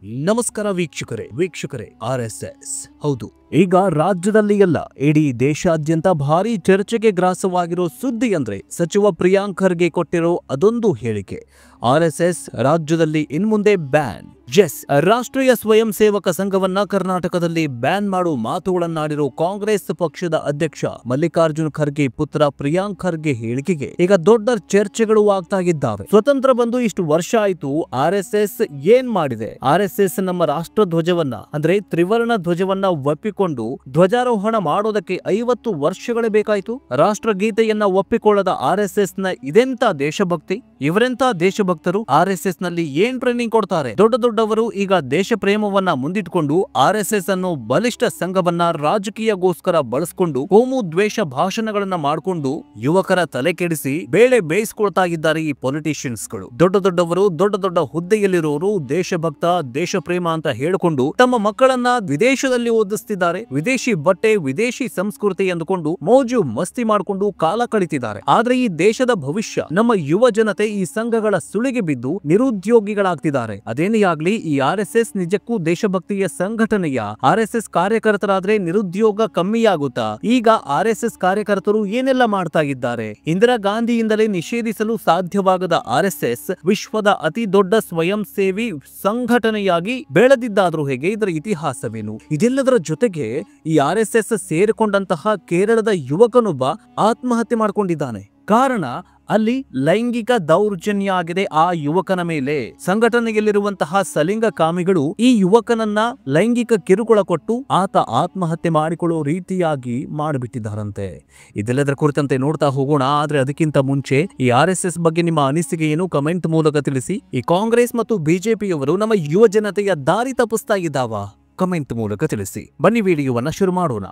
ನಮಸ್ಕಾರ ವೀಕ್ಷಕರೇ ಆರ್ಎಸ್ಎಸ್ ಹೌದು ಈಗ ರಾಜ್ಯದಲ್ಲಿ ಎಲ್ಲ ಇಡೀ ದೇಶಾದ್ಯಂತ ಭಾರಿ ಚರ್ಚೆಗೆ ಗ್ರಾಸವಾಗಿರೋ ಸುದ್ದಿ ಅಂದ್ರೆ ಸಚಿವ ಪ್ರಿಯಾಂಕ್ ಖರ್ಗೆ ಕೊಟ್ಟಿರೋ ಅದೊಂದು ಹೇಳಿಕೆ. ಆರ್ಎಸ್ಎಸ್ ರಾಜ್ಯದಲ್ಲಿ ಇನ್ಮುಂದೆ ಬ್ಯಾನ್. ರಾಷ್ಟ್ರೀಯ ಸ್ವಯಂ ಸೇವಕ ಸಂಘವನ್ನ ಕರ್ನಾಟಕದಲ್ಲಿ ಬ್ಯಾನ್ ಮಾಡುವ ಮಾತುಗಳನ್ನಾಡಿರೋ ಕಾಂಗ್ರೆಸ್ ಪಕ್ಷದ ಅಧ್ಯಕ್ಷ ಮಲ್ಲಿಕಾರ್ಜುನ್ ಖರ್ಗೆ ಪುತ್ರ ಪ್ರಿಯಾಂಕ್ ಖರ್ಗೆ ಹೇಳಿಕೆಗೆ ಈಗ ದೊಡ್ಡ ಚರ್ಚೆಗಳು ಆಗ್ತಾ ಇದ್ದಾವೆ. ಸ್ವತಂತ್ರ ಬಂದು ಇಷ್ಟು ವರ್ಷ ಆಯ್ತು, ಆರ್ಎಸ್ಎಸ್ ಏನ್ ಮಾಡಿದೆ? ಆರ್ಎಸ್ಎಸ್ ನಮ್ಮ ರಾಷ್ಟ್ರ ಧ್ವಜವನ್ನ ಅಂದ್ರೆ ತ್ರಿವರ್ಣ ಧ್ವಜವನ್ನ ಒಪ್ಪಿಕೊಂಡು ಧ್ವಜಾರೋಹಣ ಮಾಡೋದಕ್ಕೆ 50 ವರ್ಷಗಳೇ ಬೇಕಾಯ್ತು. ರಾಷ್ಟ್ರಗೀತೆಯನ್ನ ಒಪ್ಪಿಕೊಳ್ಳದ ಆರ್ಎಸ್ಎಸ್ ನ ಇದೆಂತ ದೇಶಭಕ್ತಿ? ಇವರೆಂತ ದೇಶಭಕ್ತರು? ಆರ್ಎಸ್ಎಸ್ ನಲ್ಲಿ ಏನ್ ಟ್ರೈನಿಂಗ್ ಕೊಡ್ತಾರೆ? ದೊಡ್ಡವರು ಈಗ ದೇಶ ಪ್ರೇಮವನ್ನ ಮುಂದಿಟ್ಕೊಂಡು ಆರ್ಎಸ್ಎಸ್ ಅನ್ನು ಬಲಿಷ್ಠ ಸಂಘವನ್ನ ರಾಜಕೀಯಗೋಸ್ಕರ ಬಳಸಿಕೊಂಡು ಕೋಮು ದ್ವೇಷ ಭಾಷಣಗಳನ್ನ ಮಾಡಿಕೊಂಡು ಯುವಕರ ತಲೆ ಕೆಡಿಸಿ ಬೇಳೆ ಬೇಯಿಸ್ಕೊಳ್ತಾ ಇದ್ದಾರೆ ಈ ಪೊಲಿಟಿಷಿಯನ್ಸ್ ಗಳು. ದೊಡ್ಡವರು ದೊಡ್ಡ ಹುದ್ದೆಯಲ್ಲಿರೋರು ದೇಶಭಕ್ತ ದೇಶ ಪ್ರೇಮ ಅಂತ ಹೇಳಿಕೊಂಡು ತಮ್ಮ ಮಕ್ಕಳನ್ನ ವಿದೇಶದಲ್ಲಿ ಓದಿಸ್ತಿದ್ದಾರೆ. ವಿದೇಶಿ ಬಟ್ಟೆ ವಿದೇಶಿ ಸಂಸ್ಕೃತಿ ಎಂದುಕೊಂಡು ಮೋಜು ಮಸ್ತಿ ಮಾಡಿಕೊಂಡು ಕಾಲ ಕಳಿತಿದ್ದಾರೆ. ಆದ್ರೆ ಈ ದೇಶದ ಭವಿಷ್ಯ ನಮ್ಮ ಯುವ ಜನತೆ ಈ ಸಂಘಗಳ ಸುಳಿಗೆ ಬಿದ್ದು ನಿರುದ್ಯೋಗಿಗಳಾಗ್ತಿದ್ದಾರೆ. ಅದೇನೇ ಆಗ್ಲಿ, ಈ ಆರ್ಎಸ್ಎಸ್ ನಿಜಕ್ಕೂ ದೇಶಭಕ್ತಿಯ ಸಂಘಟನೆಯ? ಆರ್ಎಸ್ಎಸ್ ಕಾರ್ಯಕರ್ತರಾದ್ರೆ ನಿರುದ್ಯೋಗ ಕಮ್ಮಿಯಾಗುತ್ತಾ? ಈಗ ಆರ್ಎಸ್ಎಸ್ ಕಾರ್ಯಕರ್ತರು ಏನೆಲ್ಲ ಮಾಡ್ತಾ ಇದ್ದಾರೆ? ಇಂದಿರಾ ಗಾಂಧಿಯಿಂದಲೇ ನಿಷೇಧಿಸಲು ಸಾಧ್ಯವಾಗದ ಆರ್ಎಸ್ಎಸ್ ವಿಶ್ವದ ಅತಿ ದೊಡ್ಡ ಸ್ವಯಂ ಸೇವಿ ಸಂಘಟನೆಯಾಗಿ ಬೆಳೆದಿದ್ದಾದ್ರೂ ಹೇಗೆ? ಇದರ ಇತಿಹಾಸವೇನು? ಇದೆಲ್ಲದರ ಜೊತೆಗೆ ಈ ಆರ್ಎಸ್ಎಸ್ ಸೇರಿಕೊಂಡಂತಹ ಕೇರಳದ ಯುವಕನೊಬ್ಬ ಆತ್ಮಹತ್ಯೆ ಮಾಡಿಕೊಂಡಿದ್ದಾನೆ. ಕಾರಣ ಅಲ್ಲಿ ಲೈಂಗಿಕ ದೌರ್ಜನ್ಯ ಆಗಿದೆ ಆ ಯುವಕನ ಮೇಲೆ. ಸಂಘಟನೆಯಲ್ಲಿರುವಂತಹ ಸಲಿಂಗ ಕಾಮಿಗಳು ಈ ಯುವಕನನ್ನ ಲೈಂಗಿಕ ಕಿರುಕುಳ ಕೊಟ್ಟು ಆತ ಆತ್ಮಹತ್ಯೆ ಮಾಡಿಕೊಳ್ಳೋ ರೀತಿಯಾಗಿ ಮಾಡಿಬಿಟ್ಟಿದ್ದಾರಂತೆ. ಇದೆಲ್ಲದರ ಕುರಿತಂತೆ ನೋಡ್ತಾ ಹೋಗೋಣ. ಆದ್ರೆ ಅದಕ್ಕಿಂತ ಮುಂಚೆ ಈ ಆರ್ಎಸ್ಎಸ್ ಬಗ್ಗೆ ನಿಮ್ಮ ಅನಿಸಿಕೆ ಏನು ಕಮೆಂಟ್ ಮೂಲಕ ತಿಳಿಸಿ. ಈ ಕಾಂಗ್ರೆಸ್ ಮತ್ತು ಬಿಜೆಪಿಯವರು ನಮ್ಮ ಯುವ ಜನತೆಯ ದಾರಿ ತಪ್ಪಿಸ್ತಾ ಇದ್ದಾವ? ಕಮೆಂಟ್ ಮೂಲಕ ತಿಳಿಸಿ. ಬನ್ನಿ ವಿಡಿಯೋವನ್ನ ಶುರು ಮಾಡೋಣ.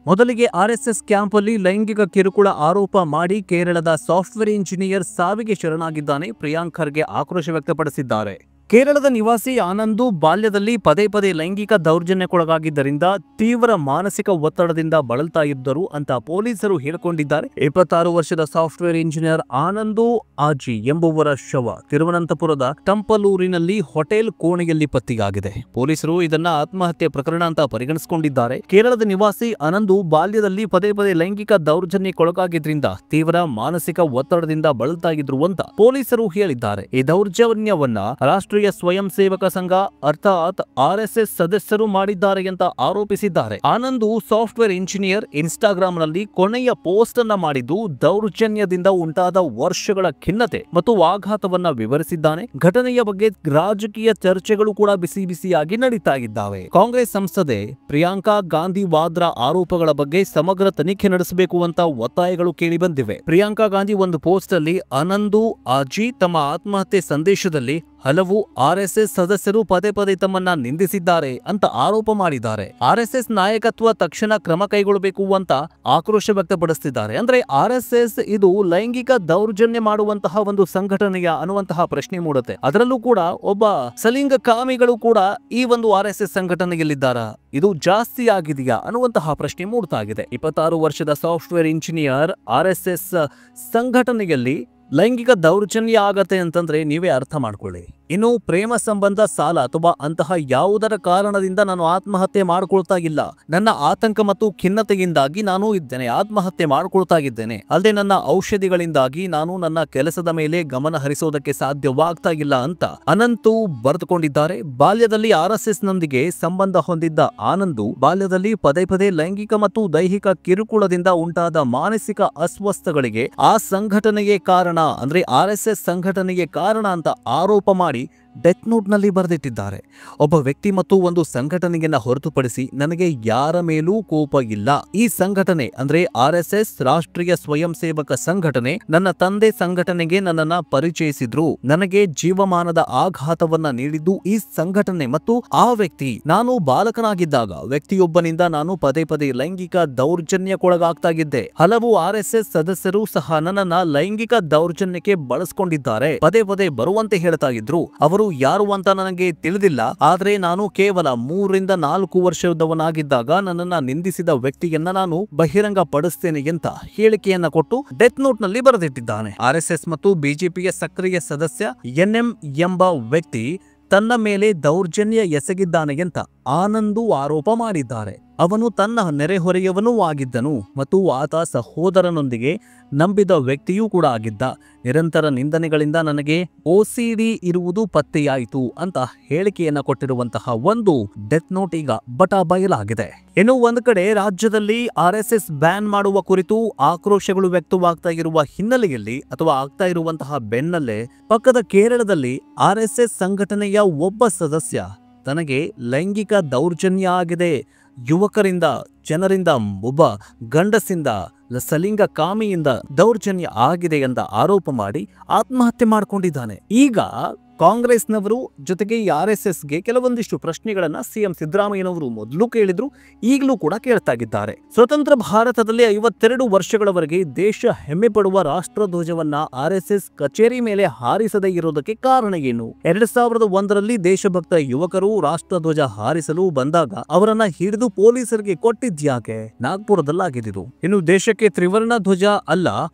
ಮೊದಲಿಗೆ ಆರ್ಎಸ್ಎಸ್ ಕ್ಯಾಂಪ್ ಅಲ್ಲಿ ಲೈಂಗಿಕ ಕಿರುಕುಳ ಆರೋಪ ಮಾಡಿ ಕೇರಳದ ಸಾಫ್ಟ್ವೇರ್ ಇಂಜಿನಿಯರ್ ಸಾವಿಗೆ ಶರಣಾಗಿದ್ದಾನೆ. ಪ್ರಿಯಾಂಕ್ ಖರ್ಗೆ ಆಕ್ರೋಶ ವ್ಯಕ್ತಪಡಿಸಿದ್ದಾರೆ. ಕೇರಳದ ನಿವಾಸಿ ಆನಂದು ಬಾಲ್ಯದಲ್ಲಿ ಪದೇ ಲೈಂಗಿಕ ದೌರ್ಜನ್ಯಕ್ಕೊಳಗಾಗಿದ್ದರಿಂದ ತೀವ್ರ ಮಾನಸಿಕ ಒತ್ತಡದಿಂದ ಬಳಲ್ತಾ ಇದ್ದರು ಅಂತ ಪೊಲೀಸರು ಹೇಳಿಕೊಂಡಿದ್ದಾರೆ. 26 ವರ್ಷದ ಸಾಫ್ಟ್ವೇರ್ ಇಂಜಿನಿಯರ್ ಆನಂದು ಆಜಿ ಎಂಬುವರ ಶವ ತಿರುವನಂತಪುರದ ಟಂಪಲೂರಿನಲ್ಲಿ ಹೋಟೆಲ್ ಕೋಣೆಯಲ್ಲಿ ಪತ್ತೆಯಾಗಿದೆ. ಪೊಲೀಸರು ಇದನ್ನ ಆತ್ಮಹತ್ಯೆ ಪ್ರಕರಣ ಅಂತ ಪರಿಗಣಿಸಿಕೊಂಡಿದ್ದಾರೆ. ಕೇರಳದ ನಿವಾಸಿ ಆನಂದು ಬಾಲ್ಯದಲ್ಲಿ ಪದೇ ಲೈಂಗಿಕ ದೌರ್ಜನ್ಯಕ್ಕೊಳಗಾಗಿದ್ರಿಂದ ತೀವ್ರ ಮಾನಸಿಕ ಒತ್ತಡದಿಂದ ಬಳಲ್ತಾ ಇದ್ರು ಅಂತ ಪೊಲೀಸರು ಹೇಳಿದ್ದಾರೆ. ಈ ದೌರ್ಜನ್ಯವನ್ನ ರಾಷ್ಟ್ರೀಯ ಸ್ವಯಂ ಸೇವಕ ಸಂಘ ಅರ್ಥಾತ್ ಆರ್ಎಸ್ಎಸ್ ಸದಸ್ಯರು ಮಾಡಿದ್ದಾರೆ ಅಂತ ಆರೋಪಿಸಿದ್ದಾರೆ. ಆನಂದ್ ಸಾಫ್ಟ್ವೇರ್ ಇಂಜಿನಿಯರ್ ಇನ್ಸ್ಟಾಗ್ರಾಮ್ ನಲ್ಲಿ ಕೊನೆಯ ಪೋಸ್ಟ್ ಅನ್ನ ಮಾಡಿದ್ದು ದೌರ್ಜನ್ಯದಿಂದ ಉಂಟಾದ ವರ್ಷಗಳ ಖಿನ್ನತೆ ಮತ್ತು ಆಘಾತವನ್ನ ವಿವರಿಸಿದ್ದಾನೆ. ಘಟನೆಯ ಬಗ್ಗೆ ರಾಜಕೀಯ ಚರ್ಚೆಗಳು ಕೂಡ ಬಿಸಿಯಾಗಿ ನಡೀತಾ ಇದ್ದಾವೆ. ಕಾಂಗ್ರೆಸ್ ಸಂಸದೆ ಪ್ರಿಯಾಂಕಾ ಗಾಂಧಿ ವಾದ್ರಾ ಆರೋಪಗಳ ಬಗ್ಗೆ ಸಮಗ್ರ ತನಿಖೆ ನಡೆಸಬೇಕು ಅಂತ ಒತ್ತಾಯಗಳು ಕೇಳಿ ಬಂದಿವೆ. ಪ್ರಿಯಾಂಕಾ ಗಾಂಧಿ ಒಂದು ಪೋಸ್ಟ್ ಅಲ್ಲಿ ಆನಂದ್ ಆಜಿ ತಮ್ಮ ಆತ್ಮಹತ್ಯೆ ಸಂದೇಶದಲ್ಲಿ ಹಲವು ಆರ್ಎಸ್ಎಸ್ ಸದಸ್ಯರು ಪದೇ ತಮ್ಮನ್ನ ನಿಂದಿಸಿದ್ದಾರೆ ಅಂತ ಆರೋಪ ಮಾಡಿದ್ದಾರೆ. ಆರ್ಎಸ್ಎಸ್ ನಾಯಕತ್ವ ತಕ್ಷಣ ಕ್ರಮ ಕೈಗೊಳ್ಳಬೇಕು ಅಂತ ಆಕ್ರೋಶ ವ್ಯಕ್ತಪಡಿಸುತ್ತಿದ್ದಾರೆ. ಅಂದ್ರೆ ಆರ್ಎಸ್ಎಸ್ ಇದು ಲೈಂಗಿಕ ದೌರ್ಜನ್ಯ ಮಾಡುವಂತಹ ಒಂದು ಸಂಘಟನೆಯ ಅನ್ನುವಂತಹ ಪ್ರಶ್ನೆ ಮೂಡುತ್ತೆ. ಅದರಲ್ಲೂ ಕೂಡ ಒಬ್ಬ ಸಲಿಂಗ ಕಾಮಿಗಳು ಕೂಡ ಈ ಒಂದು ಆರ್ಎಸ್ಎಸ್ ಸಂಘಟನೆಯಲ್ಲಿದ್ದಾರಾ? ಇದು ಜಾಸ್ತಿ ಆಗಿದೆಯಾ ಅನ್ನುವಂತಹ ಪ್ರಶ್ನೆ ಮೂಡ್ತಾ ಇದೆ. 26 ವರ್ಷದ ಸಾಫ್ಟ್ವೇರ್ ಇಂಜಿನಿಯರ್ ಆರ್ಎಸ್ಎಸ್ ಸಂಘಟನೆಯಲ್ಲಿ ಲೈಂಗಿಕ ದೌರ್ಜನ್ಯ ಆಗತ್ತೆ ಅಂತಂದ್ರೆ ನೀವೇ ಅರ್ಥ ಮಾಡ್ಕೊಳ್ಳಿ. ಇನ್ನು ಪ್ರೇಮ ಸಂಬಂಧ, ಸಾಲ ಅಥವಾ ಅಂತಹ ಯಾವುದರ ಕಾರಣದಿಂದ ನಾನು ಆತ್ಮಹತ್ಯೆ ಮಾಡ್ಕೊಳ್ತಾ ಇಲ್ಲ. ನನ್ನ ಆತಂಕ ಮತ್ತು ಖಿನ್ನತೆಯಿಂದಾಗಿ ನಾನು ಇದ್ದೇನೆ ಆತ್ಮಹತ್ಯೆ ಮಾಡ್ಕೊಳ್ತಾ ಇದ್ದೇನೆ. ಅಲ್ಲದೆ ನನ್ನ ಔಷಧಿಗಳಿಂದಾಗಿ ನಾನು ನನ್ನ ಕೆಲಸದ ಮೇಲೆ ಗಮನ ಹರಿಸೋದಕ್ಕೆ ಸಾಧ್ಯವಾಗ್ತಾ ಇಲ್ಲ ಅಂತ ಅನಂತು ಬರೆದುಕೊಂಡಿದ್ದಾರೆ. ಬಾಲ್ಯದಲ್ಲಿ ಆರ್ಎಸ್ಎಸ್ ನೊಂದಿಗೆ ಸಂಬಂಧ ಹೊಂದಿದ್ದ ಆನಂದ್ ಬಾಲ್ಯದಲ್ಲಿ ಪದೇ ಲೈಂಗಿಕ ಮತ್ತು ದೈಹಿಕ ಕಿರುಕುಳದಿಂದ ಉಂಟಾದ ಮಾನಸಿಕ ಅಸ್ವಸ್ಥಗಳಿಗೆ ಆ ಸಂಘಟನೆಗೆ ಕಾರಣ ಅಂದ್ರೆ ಆರ್ಎಸ್ಎಸ್ ಸಂಘಟನೆಗೆ ಕಾರಣ ಅಂತ ಆರೋಪ ಮಾಡಿ ಡೆತ್ ನೋಟ್ ನಲ್ಲಿ ಬರೆದಿಟ್ಟಿದ್ದಾರೆ. ಒಬ್ಬ ವ್ಯಕ್ತಿ ಮತ್ತು ಒಂದು ಸಂಘಟನೆಯನ್ನ ಹೊರತುಪಡಿಸಿ ನನಗೆ ಯಾರ ಮೇಲೂ ಕೋಪ ಇಲ್ಲ. ಈ ಸಂಘಟನೆ ಅಂದ್ರೆ ಆರ್ಎಸ್ಎಸ್ ರಾಷ್ಟ್ರೀಯ ಸ್ವಯಂ ಸೇವಕ ಸಂಘಟನೆ ನನ್ನ ತಂದೆ ಸಂಘಟನೆಗೆ ನನ್ನನ್ನ ಪರಿಚಯಿಸಿದ್ರು. ನನಗೆ ಜೀವಮಾನದ ಆಘಾತವನ್ನ ನೀಡಿದ್ದು ಈ ಸಂಘಟನೆ ಮತ್ತು ಆ ವ್ಯಕ್ತಿ. ನಾನು ಬಾಲಕನಾಗಿದ್ದಾಗ ವ್ಯಕ್ತಿಯೊಬ್ಬನಿಂದ ನಾನು ಪದೇ ಲೈಂಗಿಕ ದೌರ್ಜನ್ಯಕ್ಕೊಳಗಾಗ್ತಾ ಇದ್ದೆ. ಹಲವು ಆರ್ಎಸ್ಎಸ್ ಸದಸ್ಯರು ಸಹ ನನ್ನನ್ನ ಲೈಂಗಿಕ ದೌರ್ಜನ್ಯಕ್ಕೆ ಬಳಸ್ಕೊಂಡಿದ್ದಾರೆ. ಪದೇ ಬರುವಂತೆ ಹೇಳ್ತಾ ಇದ್ರು. ಅವರು ಯಾರು ಅಂತ ನನಗೆ ತಿಳಿದಿಲ್ಲ. ಆದ್ರೆ ನಾನು ಕೇವಲ 3 ರಿಂದ 4 ವರ್ಷದವನಾಗಿದ್ದಾಗ ನನ್ನನ್ನ ನಿಂದಿಸಿದ ವ್ಯಕ್ತಿಯನ್ನ ನಾನು ಬಹಿರಂಗ ಪಡಿಸ್ತೇನೆ ಅಂತ ಹೇಳಿಕೆಯನ್ನ ಕೊಟ್ಟು ಡೆತ್ ನೋಟ್ ನಲ್ಲಿ ಬರೆದಿಟ್ಟಿದ್ದಾನೆ. ಆರ್ಎಸ್ಎಸ್ ಮತ್ತು ಬಿಜೆಪಿಯ ಸಕ್ರಿಯ ಸದಸ್ಯ ಎನ್ಎಂ ಎಂಬ ವ್ಯಕ್ತಿ ತನ್ನ ಮೇಲೆ ದೌರ್ಜನ್ಯ ಎಸಗಿದ್ದಾನೆ ಅಂತ ಆನಂದ್ ಆರೋಪ ಮಾಡಿದ್ದಾರೆ. ಅವನು ತನ್ನ ನೆರೆಹೊರೆಯವನೂ ಆಗಿದ್ದನು ಮತ್ತು ಆತ ಸಹೋದರನೊಂದಿಗೆ ನಂಬಿದ ವ್ಯಕ್ತಿಯೂ ಕೂಡ ಆಗಿದ್ದ. ನಿರಂತರ ನಿಂದನೆಗಳಿಂದ ನನಗೆ OCD ಇರುವುದು ಪತ್ತೆಯಾಯಿತು ಅಂತ ಹೇಳಿಕೆಯನ್ನ ಕೊಟ್ಟಿರುವಂತಹ ಒಂದು ಡೆತ್ ನೋಟ್ ಈಗ ಬಯಲಾಗಿದೆ. ಇನ್ನು ಒಂದು ಕಡೆ ರಾಜ್ಯದಲ್ಲಿ RSS ಬ್ಯಾನ್ ಮಾಡುವ ಕುರಿತು ಆಕ್ರೋಶಗಳು ವ್ಯಕ್ತವಾಗ್ತಾ ಇರುವ ಹಿನ್ನೆಲೆಯಲ್ಲಿ ಅಥವಾ ಆಗ್ತಾ ಇರುವಂತಹ ಬೆನ್ನಲ್ಲೇ ಪಕ್ಕದ ಕೇರಳದಲ್ಲಿ RSS ಸಂಘಟನೆಯ ಒಬ್ಬ ಸದಸ್ಯ ತನಗೆ ಲೈಂಗಿಕ ದೌರ್ಜನ್ಯ ಆಗಿದೆ, ಯುವಕರಿಂದ, ಜನರಿಂದ, ಒಬ್ಬ ಗಂಡಸಿಂದ, ಸಲಿಂಗ ಕಾಮಿಯಿಂದ ದೌರ್ಜನ್ಯ ಆಗಿದೆ ಅಂತ ಆರೋಪ ಮಾಡಿ ಆತ್ಮಹತ್ಯೆ ಮಾಡಿಕೊಂಡಿದ್ದಾನೆ. ಈಗ ಕಾಂಗ್ರೆಸ್ನವರು ಜೊತೆಗೆ RSSಗೆ ಕೆಲವೊಂದಿಷ್ಟು ಪ್ರಶ್ನೆಗಳನ್ನ CM ಸಿದ್ದರಾಮಯ್ಯನವರು ಮೊದಲು ಕೇಳಿದ್ರು, ಈಗಲೂ ಕೂಡ ಕೇಳ್ತಾ ಇದ್ದಾರೆ. ಸ್ವತಂತ್ರ ಭಾರತದಲ್ಲಿ 52 ವರ್ಷಗಳವರೆಗೆ ದೇಶ ಹೆಮ್ಮೆ ಪಡುವ ರಾಷ್ಟ್ರಧ್ವಜವನ್ನ RSS ಕಚೇರಿ ಮೇಲೆ ಹಾರಿಸದೇ ಇರೋದಕ್ಕೆ ಕಾರಣ ಏನು? 2001ರಲ್ಲಿ ದೇಶಭಕ್ತ ಯುವಕರು ರಾಷ್ಟ್ರಧ್ವಜ ಹಾರಿಸಲು ಬಂದಾಗ ಅವರನ್ನ ಹಿಡಿದು ಪೊಲೀಸರಿಗೆ ಕೊಟ್ಟಿದ್ಯಾಕೆ? ನಾಗ್ಪುರದಲ್ಲಾಗಿದ್ದು. ಇನ್ನು ದೇಶಕ್ಕೆ ತ್ರಿವರ್ಣ ಧ್ವಜ ಅಲ್ಲ,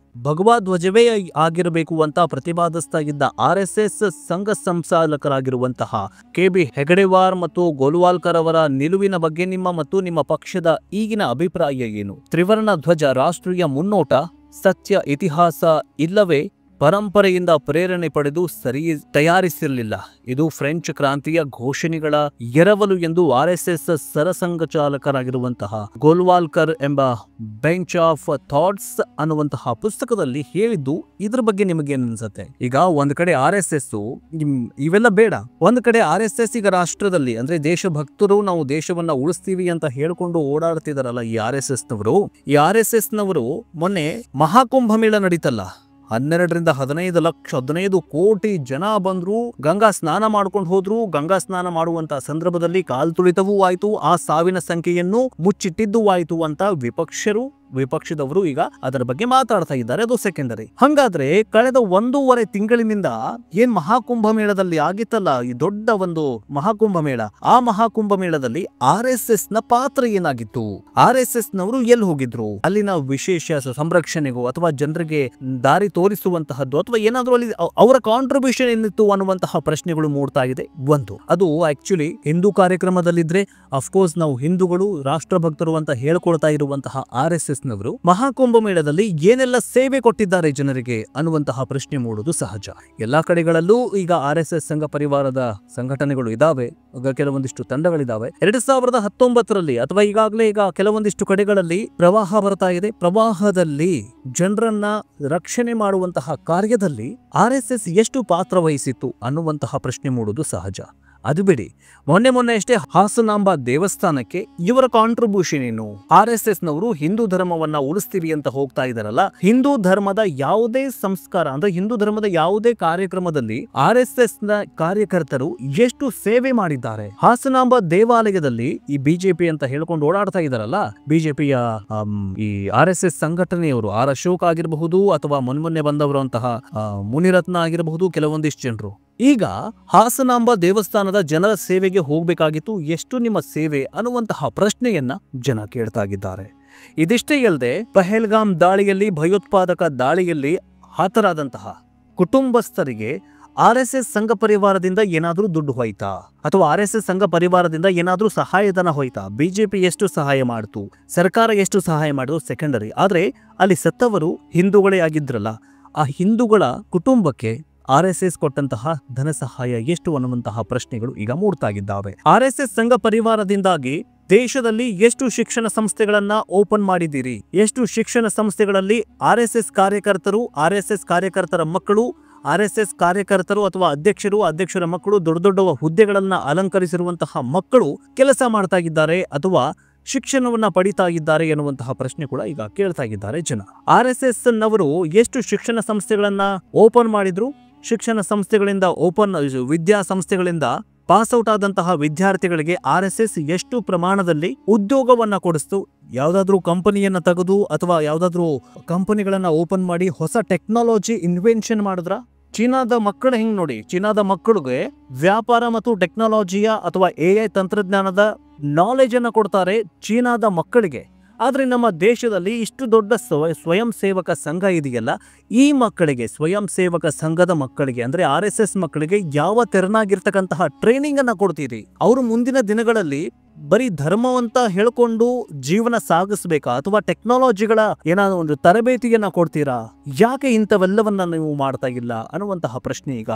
ಭಗವಾ ಧ್ವಜವೇ ಆಗಿರಬೇಕು ಅಂತ ಪ್ರತಿಪಾದಿಸ್ತಾ ಇದ್ದ RSS ಸಂಘ ಸಂಚಾಲಕರಾಗಿರುವಂತಹ KB ಹೆಗಡೆವಾರ್ ಮತ್ತು ಗೋಲ್ವಾಲ್ಕರ್ ಅವರ ನಿಲುವಿನ ಬಗ್ಗೆ ನಿಮ್ಮ ಮತ್ತು ನಿಮ್ಮ ಪಕ್ಷದ ಈಗಿನ ಅಭಿಪ್ರಾಯ ಏನು? ತ್ರಿವರ್ಣ ಧ್ವಜ ರಾಷ್ಟ್ರೀಯ ಮುನ್ನೋಟ, ಸತ್ಯ, ಇತಿಹಾಸ ಇಲ್ಲವೇ ಪರಂಪರೆಯಿಂದ ಪ್ರೇರಣೆ ಪಡೆದು ತಯಾರಿಸಿರಲಿಲ್ಲ? ಇದು ಫ್ರೆಂಚ್ ಕ್ರಾಂತಿಯ ಘೋಷಣೆಗಳ ಎರವಲು ಎಂದು RSS ಸರಸಂಘಚಾಲಕರಾಗಿರುವಂತಹ ಗೋಲ್ವಾಲ್ಕರ್ ಎಂಬ ಬೆಂಚ್ ಆಫ್ ಥಾಟ್ಸ್ ಅನ್ನುವಂತಹ ಪುಸ್ತಕದಲ್ಲಿ ಹೇಳಿದ್ದು. ಇದ್ರ ಬಗ್ಗೆ ನಿಮಗೇನು ಅನ್ಸುತ್ತೆ? ಈಗ ಒಂದ್ ಕಡೆ RSS ಇವೆಲ್ಲ ಬೇಡ, ಒಂದ್ ಕಡೆ RSS ಈಗ ರಾಷ್ಟ್ರದಲ್ಲಿ ಅಂದ್ರೆ ದೇಶಭಕ್ತರು, ನಾವು ದೇಶವನ್ನ ಉಳಿಸ್ತೀವಿ ಅಂತ ಹೇಳ್ಕೊಂಡು ಓಡಾಡ್ತಿದಾರಲ್ಲ ಈ RSS ನವರು ಮೊನ್ನೆ ಮಹಾಕುಂಭಮೇಳ ನಡೀತಲ್ಲ, 12ರಿಂದ 15 ಕೋಟಿ ಜನ ಬಂದ್ರು, ಗಂಗಾ ಸ್ನಾನ ಮಾಡ್ಕೊಂಡು ಹೋದ್ರು. ಗಂಗಾ ಸ್ನಾನ ಮಾಡುವಂತ ಸಂದರ್ಭದಲ್ಲಿ ಕಾಲ್ ತುಳಿತವೂ ಆಯ್ತು, ಆ ಸಾವಿನ ಸಂಖ್ಯೆಯನ್ನು ಮುಚ್ಚಿಟ್ಟಿದ್ದೂ ಆಯ್ತು ಅಂತ ವಿಪಕ್ಷದವರು ಈಗ ಅದರ ಬಗ್ಗೆ ಮಾತಾಡ್ತಾ ಇದ್ದಾರೆ. ಅದು ಸೆಕೆಂಡರಿ. ಹಂಗಾದ್ರೆ ಕಳೆದ 1.5 ತಿಂಗಳಿನಿಂದ ಏನ್ ಮಹಾಕುಂಭಮೇಳದಲ್ಲಿ ಆಗಿತ್ತಲ್ಲ, ಈ ದೊಡ್ಡ ಒಂದು ಮಹಾಕುಂಭಮೇಳ, ಆ ಮಹಾಕುಂಭಮೇಳದಲ್ಲಿ RSS ನ ಪಾತ್ರ ಏನಾಗಿತ್ತು? RSS ನವರು ಎಲ್ಲಿ ಹೋಗಿದ್ರು? ಅಲ್ಲಿನ ವಿಶೇಷ ಸಂರಕ್ಷಣೆಗೂ ಅಥವಾ ಜನರಿಗೆ ದಾರಿ ತೋರಿಸುವಂತಹದ್ದು ಅಥವಾ ಏನಾದ್ರೂ ಅಲ್ಲಿ ಅವರ ಕಾಂಟ್ರಿಬ್ಯೂಷನ್ ಏನಿತ್ತು ಅನ್ನುವಂತಹ ಪ್ರಶ್ನೆಗಳು ಮೂಡ್ತಾ ಇದೆ. ಅದು ಆಕ್ಚುಲಿ ಹಿಂದೂ ಕಾರ್ಯಕ್ರಮದಲ್ಲಿದ್ರೆ ಅಫ್ಕೋರ್ಸ್ ನಾವು ಹಿಂದೂಗಳು ರಾಷ್ಟ್ರಭಕ್ತರು ಅಂತ ಹೇಳ್ಕೊಳ್ತಾ ಇರುವಂತಹ RSS ನವರು ಮಹಾಕುಂಭಮೇಳದಲ್ಲಿ ಏನೆಲ್ಲ ಸೇವೆ ಕೊಟ್ಟಿದ್ದಾರೆ ಜನರಿಗೆ ಅನ್ನುವಂತಹ ಪ್ರಶ್ನೆ ಮೂಡುವುದು ಸಹಜ. ಎಲ್ಲಾ ಕಡೆಗಳಲ್ಲೂ ಈಗ RSS ಸಂಘ ಪರಿವಾರದ ಸಂಘಟನೆಗಳು ಇದಾವೆ, ಕೆಲವೊಂದಿಷ್ಟು ತಂಡಗಳಿದಾವೆ. 2019ರಲ್ಲಿ ಅಥವಾ ಈಗ ಕೆಲವೊಂದಿಷ್ಟು ಕಡೆಗಳಲ್ಲಿ ಪ್ರವಾಹ ಬರ್ತಾ ಇದೆ. ಪ್ರವಾಹದಲ್ಲಿ ಜನರನ್ನ ರಕ್ಷಣೆ ಮಾಡುವಂತಹ ಕಾರ್ಯದಲ್ಲಿ RSS ಎಷ್ಟು ಪಾತ್ರ ವಹಿಸಿತ್ತು ಅನ್ನುವಂತಹ ಪ್ರಶ್ನೆ ಮೂಡುವುದು ಸಹಜ. ಅದು ಬಿಡಿ, ಮೊನ್ನೆ ಅಷ್ಟೇ ಹಾಸನಾಂಬ ದೇವಸ್ಥಾನಕ್ಕೆ ಇವರ ಕಾಂಟ್ರಿಬ್ಯೂಷನ್ ಏನು? RSS ನವರು ಹಿಂದೂ ಧರ್ಮವನ್ನ ಉಳಿಸ್ತೀವಿ ಅಂತ ಹೋಗ್ತಾ ಇದಾರಲ್ಲ, ಹಿಂದೂ ಧರ್ಮದ ಯಾವುದೇ ಸಂಸ್ಕಾರ ಅಂದ್ರೆ ಹಿಂದೂ ಧರ್ಮದ ಯಾವುದೇ ಕಾರ್ಯಕ್ರಮದಲ್ಲಿ RSS ನ ಕಾರ್ಯಕರ್ತರು ಎಷ್ಟು ಸೇವೆ ಮಾಡಿದ್ದಾರೆ? ಹಾಸನಾಂಬ ದೇವಾಲಯದಲ್ಲಿ ಈ ಬಿಜೆಪಿ ಅಂತ ಹೇಳ್ಕೊಂಡು ಓಡಾಡ್ತಾ ಇದಾರಲ್ಲ, ಬಿಜೆಪಿಯ ಈ RSS ಸಂಘಟನೆಯವರು, R ಅಶೋಕ್ ಆಗಿರಬಹುದು ಅಥವಾ ಮೊನ್ನೆ ಬಂದವರು ಅಂತಹ ಮುನಿರತ್ನ ಆಗಿರಬಹುದು, ಕೆಲವೊಂದಿಷ್ಟು ಜನರು ಈಗ ಹಾಸನಾಂಬ ದೇವಸ್ಥಾನದ ಜನರ ಸೇವೆಗೆ ಹೋಗಬೇಕಾಗಿತ್ತು. ಎಷ್ಟು ನಿಮ್ಮ ಸೇವೆ ಅನ್ನುವಂತಹ ಪ್ರಶ್ನೆಯನ್ನ ಜನ ಕೇಳ್ತಾ ಇದ್ದಾರೆ. ಇದಿಷ್ಟೇ ಅಲ್ಲದೆ ಪಹಲ್ಗಾಮ್ ದಾಳಿಯಲ್ಲಿ, ಭಯೋತ್ಪಾದಕ ದಾಳಿಯಲ್ಲಿ ಹತರಾದಂತಹ ಕುಟುಂಬಸ್ಥರಿಗೆ RSS ಸಂಘ ಪರಿವಾರದಿಂದ ಏನಾದ್ರೂ ದುಡ್ಡು ಹೋಯ್ತಾ ಅಥವಾ RSS ಸಂಘ ಪರಿವಾರದಿಂದ ಏನಾದ್ರೂ ಸಹಾಯಧನ ಹೋಯ್ತಾ? ಬಿಜೆಪಿ ಎಷ್ಟು ಸಹಾಯ ಮಾಡ್ತು, ಸರ್ಕಾರ ಎಷ್ಟು ಸಹಾಯ ಮಾಡಿದ್ರು ಸೆಕೆಂಡರಿ. ಆದ್ರೆ ಅಲ್ಲಿ ಸತ್ತವರು ಹಿಂದೂಗಳೇ ಆಗಿದ್ರಲ್ಲ, ಆ ಹಿಂದೂಗಳ ಕುಟುಂಬಕ್ಕೆ RSS ಕೊಟ್ಟಂತಹ ಧನ ಸಹಾಯ ಎಷ್ಟು ಅನ್ನುವಂತಹ ಪ್ರಶ್ನೆಗಳು ಈಗ ಮೂಡ್ತಾಗಿದ್ದಾವೆ. RSS ಸಂಘ ಪರಿವಾರದಿಂದಾಗಿ ದೇಶದಲ್ಲಿ ಎಷ್ಟು ಶಿಕ್ಷಣ ಸಂಸ್ಥೆಗಳನ್ನ ಓಪನ್ ಮಾಡಿದ್ದೀರಿ? ಎಷ್ಟು ಶಿಕ್ಷಣ ಸಂಸ್ಥೆಗಳಲ್ಲಿ RSS ಕಾರ್ಯಕರ್ತರು, RSS ಕಾರ್ಯಕರ್ತರ ಮಕ್ಕಳು, RSS ಕಾರ್ಯಕರ್ತರು ಅಥವಾ ಅಧ್ಯಕ್ಷರ ಮಕ್ಕಳು, ದೊಡ್ಡ ಹುದ್ದೆಗಳನ್ನ ಅಲಂಕರಿಸಿರುವಂತಹ ಮಕ್ಕಳು ಕೆಲಸ ಮಾಡ್ತಾ ಇದ್ದಾರೆ ಅಥವಾ ಶಿಕ್ಷಣವನ್ನ ಪಡಿತಾ ಇದ್ದಾರೆ ಎನ್ನುವಂತಹ ಪ್ರಶ್ನೆ ಕೂಡ ಈಗ ಕೇಳ್ತಾ ಇದ್ದಾರೆ ಜನ. RSS ನವರು ಎಷ್ಟು ಶಿಕ್ಷಣ ಸಂಸ್ಥೆಗಳನ್ನ ಓಪನ್ ಮಾಡಿದ್ರು? ಶಿಕ್ಷಣ ಸಂಸ್ಥೆಗಳಿಂದ ವಿದ್ಯಾಸಂಸ್ಥೆಗಳಿಂದ ಪಾಸ್ ಔಟ್ ಆದಂತಹ ವಿದ್ಯಾರ್ಥಿಗಳಿಗೆ RSS ಎಷ್ಟು ಪ್ರಮಾಣದಲ್ಲಿ ಉದ್ಯೋಗವನ್ನ ಕೊಡಿಸ್ತು? ಯಾವ್ದಾದ್ರೂ ಕಂಪನಿಯನ್ನ ತೆಗೆದು ಅಥವಾ ಯಾವ್ದಾದ್ರೂ ಕಂಪನಿಗಳನ್ನ ಓಪನ್ ಮಾಡಿ ಹೊಸ ಟೆಕ್ನಾಲಜಿ ಇನ್ವೆನ್ಷನ್ ಮಾಡಿದ್ರ? ಚೀನಾದ ಮಕ್ಕಳು ಹಿಂಗ್ ನೋಡಿ, ಚೀನಾದ ಮಕ್ಕಳಿಗೆ ವ್ಯಾಪಾರ ಮತ್ತು ಟೆಕ್ನಾಲಜಿಯ ಅಥವಾ AI ತಂತ್ರಜ್ಞಾನದ ನಾಲೆಜ್ ಅನ್ನ ಕೊಡ್ತಾರೆ ಚೀನಾದ ಮಕ್ಕಳಿಗೆ. ಆದರೆ ನಮ್ಮ ದೇಶದಲ್ಲಿ ಇಷ್ಟು ದೊಡ್ಡ ಸ್ವಯಂ ಸೇವಕ ಸಂಘ ಇದೆಯಲ್ಲ, ಈ ಮಕ್ಕಳಿಗೆ, ಸ್ವಯಂ ಸೇವಕ ಸಂಘದ ಮಕ್ಕಳಿಗೆ ಅಂದರೆ RSS ಮಕ್ಕಳಿಗೆ ಯಾವ ತೆರನಾಗಿರ್ತಕ್ಕಂತಹ ಟ್ರೈನಿಂಗ್ ಅನ್ನ ಕೊಡ್ತೀರಿ? ಅವರು ಮುಂದಿನ ದಿನಗಳಲ್ಲಿ ಬರೀ ಧರ್ಮವಂತ ಹೇಳ್ಕೊಂಡು ಜೀವನ ಸಾಗಿಸ್ಬೇಕಾ, ಅಥವಾ ಟೆಕ್ನಾಲಜಿಗಳ ಏನಾದ್ರು ಒಂದು ತರಬೇತಿಯನ್ನ ಕೊಡ್ತೀರಾ? ಯಾಕೆ ಇಂಥವೆಲ್ಲವನ್ನ ನೀವು ಮಾಡ್ತಾ ಇಲ್ಲ ಅನ್ನುವಂತಹ ಪ್ರಶ್ನೆ ಈಗ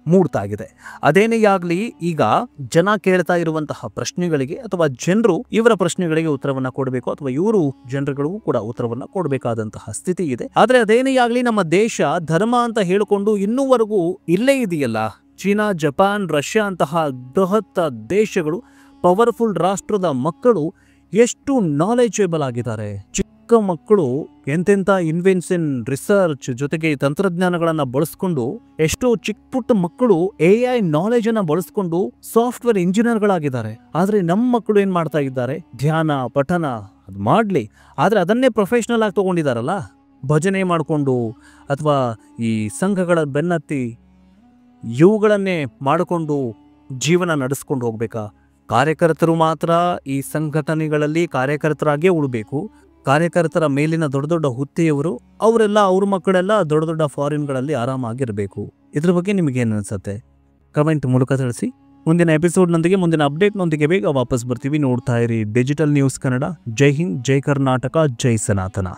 ಮೂಡ್ತಾ ಇದೆ. ಅದೇನೇ ಆಗ್ಲಿ, ಈಗ ಜನ ಕೇಳ್ತಾ ಇರುವಂತಹ ಪ್ರಶ್ನೆಗಳಿಗೆ ಅಥವಾ ಜನರು ಇವರ ಪ್ರಶ್ನೆಗಳಿಗೆ ಉತ್ತರವನ್ನ ಕೊಡಬೇಕು, ಅಥವಾ ಇವರು ಜನರುಗಳಿಗೂ ಕೂಡ ಉತ್ತರವನ್ನ ಕೊಡಬೇಕಾದಂತಹ ಸ್ಥಿತಿ ಇದೆ. ಆದ್ರೆ ಅದೇನೇ ಆಗ್ಲಿ, ನಮ್ಮ ದೇಶ ಧರ್ಮ ಅಂತ ಹೇಳಿಕೊಂಡು ಇನ್ನೂವರೆಗೂ ಇಲ್ಲೇ ಇದೆಯಲ್ಲ. ಚೀನಾ, ಜಪಾನ್, ರಷ್ಯಾ ಅಂತಹ ಬೃಹತ್ ದೇಶಗಳು, ಪವರ್ಫುಲ್ ರಾಷ್ಟ್ರದ ಮಕ್ಕಳು ಎಷ್ಟು ನಾಲೆಜಬಲ್ ಆಗಿದ್ದಾರೆ. ಚಿಕ್ಕ ಮಕ್ಕಳು ಎಂತೆಂಥ ಇನ್ವೆನ್ಷನ್, ರಿಸರ್ಚ್ ಜೊತೆಗೆ ತಂತ್ರಜ್ಞಾನಗಳನ್ನ ಬಳಸ್ಕೊಂಡು, ಎಷ್ಟೋ ಚಿಕ್ಕ ಪುಟ್ಟ ಮಕ್ಕಳು AI ನಾಲೆಜ್ ಅನ್ನ ಬಳಸ್ಕೊಂಡು ಸಾಫ್ಟ್ವೇರ್ ಇಂಜಿನಿಯರ್ಗಳಾಗಿದ್ದಾರೆ. ಆದ್ರೆ ನಮ್ಮ ಮಕ್ಕಳು ಏನ್ ಮಾಡ್ತಾ ಇದ್ದಾರೆ? ಧ್ಯಾನ, ಪಠನ ಅದು ಮಾಡ್ಲಿ, ಆದ್ರೆ ಅದನ್ನೇ ಪ್ರೊಫೆಷನಲ್ ಆಗಿ ತಗೊಂಡಿದಾರಲ್ಲ. ಭಜನೆ ಮಾಡಿಕೊಂಡು ಅಥವಾ ಈ ಸಂಘಗಳ ಬೆನ್ನತ್ತಿ ಇವುಗಳನ್ನೇ ಮಾಡಿಕೊಂಡು ಜೀವನ ನಡೆಸ್ಕೊಂಡು ಹೋಗ್ಬೇಕಾ? ಕಾರ್ಯಕರ್ತರು ಮಾತ್ರ ಈ ಸಂಘಟನೆಗಳಲ್ಲಿ ಕಾರ್ಯಕರ್ತರಾಗೇ ಉಳಬೇಕು. ಕಾರ್ಯಕರ್ತರ ಮೇಲಿನ ದೊಡ್ಡ ದೊಡ್ಡ ಹುದ್ದೆಯವರು ಅವರೆಲ್ಲ, ಅವ್ರ ಮಕ್ಕಳೆಲ್ಲ ದೊಡ್ಡ ದೊಡ್ಡ ಫಾರಿನ್ಗಳಲ್ಲಿ ಆರಾಮಾಗಿರಬೇಕು. ಇದ್ರ ಬಗ್ಗೆ ನಿಮಗೇನು ಅನ್ಸುತ್ತೆ? ಕಮೆಂಟ್ ಮೂಲಕ ತಿಳಿಸಿ. ಮುಂದಿನ ಎಪಿಸೋಡ್ನೊಂದಿಗೆ, ಮುಂದಿನ ಅಪ್ಡೇಟ್ನೊಂದಿಗೆ ಬೇಗ ವಾಪಸ್ ಬರ್ತೀವಿ. ನೋಡ್ತಾ ಇರಿ ಡಿಜಿಟಲ್ ನ್ಯೂಸ್ ಕನ್ನಡ. ಜೈ ಹಿಂದ್, ಜೈ ಕರ್ನಾಟಕ, ಜೈ ಸನಾತನ.